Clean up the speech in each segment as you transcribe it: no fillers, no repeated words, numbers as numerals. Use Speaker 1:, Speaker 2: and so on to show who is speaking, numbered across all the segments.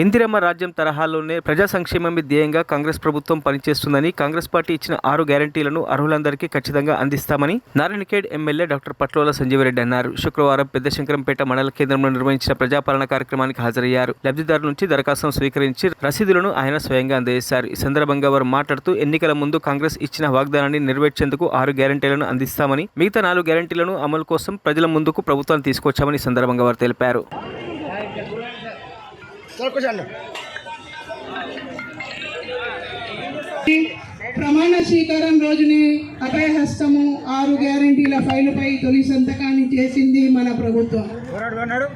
Speaker 1: ఇందిరమ్మ రాజ్యం తరహాలోనే ప్రజా సంక్షేమమే ధ్యేయంగా కాంగ్రెస్ ప్రభుత్వం పనిచేస్తుందని, కాంగ్రెస్ పార్టీ ఇచ్చిన 6 గ్యారంటీలను అర్హులందరికీ ఖచ్చితంగా అందిస్తామని నారాయణఖేడ్ ఎమ్మెల్యే డాక్టర్ పట్లోల సంజీవరెడ్డి అన్నారు. శుక్రవారం పెద్దశంకరంపేట మండల కేంద్రంలో నిర్వహించిన ప్రజాపాలన కార్యక్రమానికి హాజరయ్యారు. లబ్ధిదారుల నుంచి దరఖాస్తును స్వీకరించి రసీదులను ఆయన స్వయంగా అందజేశారు. ఈ సందర్భంగా వారు మాట్లాడుతూ ఎన్నికల ముందు కాంగ్రెస్ ఇచ్చిన వాగ్దానాన్ని నెరవేర్చేందుకు 6 గ్యారంటీలను అందిస్తామని, మిగతా 4 గ్యారంటీలను అమలు కోసం ప్రజల ముందుకు ప్రభుత్వాన్ని తీసుకొచ్చామని ఈ సందర్భంగా వారు తెలిపారు.
Speaker 2: ప్రమాణ స్వీకారం రోజునే అభయహస్తము 6 గ్యారంటీల ఫైలుపై తొలి సంతకాన్ని చేసింది మన ప్రభుత్వం.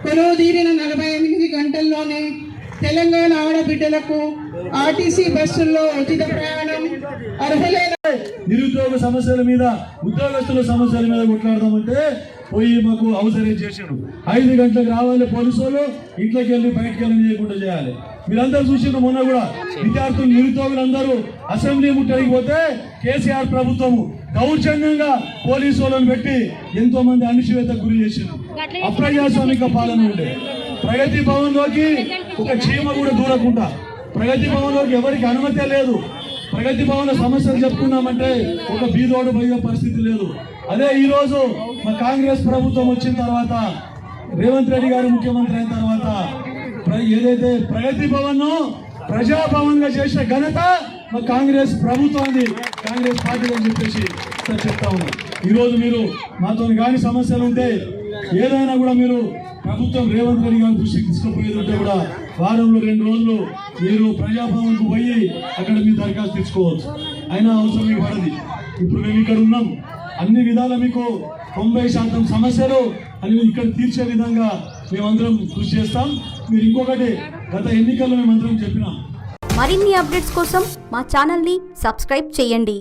Speaker 2: కొలువు తీరిన 48 గంటల్లోనే తెలంగాణ ఆడబిడ్డలకు ఆర్టీసీ బస్సుల్లో ఉచిత ప్రయాణం, అర్హులైన
Speaker 3: నిరుద్యోగ సమస్యల మీద, ఉద్యోగస్తుల సమస్యల మీద కొట్లాడదామంటే పోయి మాకు అవసరం చేశాడు. 5 గంటలకు రావాలి పోలీసు వాళ్ళు, ఇంట్లోకి వెళ్ళి బయటకు వెళ్ళకుండా చేయాలి. మీరందరూ చూసిన మొన్న కూడా విద్యార్థులు, నిరుద్యోగులందరూ అసెంబ్లీ ముట్టడికి పోతే కేసీఆర్ ప్రభుత్వము దౌర్జన్యంగా పోలీసు వాళ్ళని పెట్టి ఎంతో మంది అణిచివేతకు గురి చేసింది. అప్రజాస్వామిక పాలన ఉండే. ప్రగతి భవన్లోకి ఒక చీమ కూడా దూరకుండా, ప్రగతి భవన్లోకి ఎవరికి అనుమతి లేదు. ప్రగతి భవన్ సమస్యలు చెప్పుకున్నామంటే ఒక బీదోడు పోయే పరిస్థితి లేదు. అదే ఈరోజు మా కాంగ్రెస్ ప్రభుత్వం వచ్చిన తర్వాత, రేవంత్ రెడ్డి గారు ముఖ్యమంత్రి అయిన తర్వాత ఏదైతే ప్రగతి భవన్ ప్రజాభవన్ గా చేసిన ఘనత మా కాంగ్రెస్ ప్రభుత్వాన్ని, కాంగ్రెస్ పార్టీ అని చెప్పేసి చెప్తా ఉన్నాం. ఈరోజు మీరు మాతో కానీ సమస్యలు ఉంటే ఏదైనా కూడా మీరు ప్రభుత్వం రేవంత్ రెడ్డి గారి దృష్టికి తీసుకుపోయేది ఉంటే కూడా వారంలో 2 రోజులు మీరు ప్రజాభవన్కు పోయి అక్కడ మీ దరఖాస్తు తెచ్చుకోవచ్చు. అయినా అవసరం మీకు పడది. ఇప్పుడు మేము ఇక్కడ ఉన్నాం. అన్ని విధాలా మీకు 90% సమస్యలు అని ఇక్కడ తీర్చే విధంగా మేమందరం కృషి చేస్తాం. మీరు ఇంకొకటి, గత ఎన్నికల్లో మేమందరం చెప్పినాం.
Speaker 4: మరిన్ని అప్డేట్స్ కోసం మా ఛానల్ని సబ్స్క్రైబ్ చేయండి.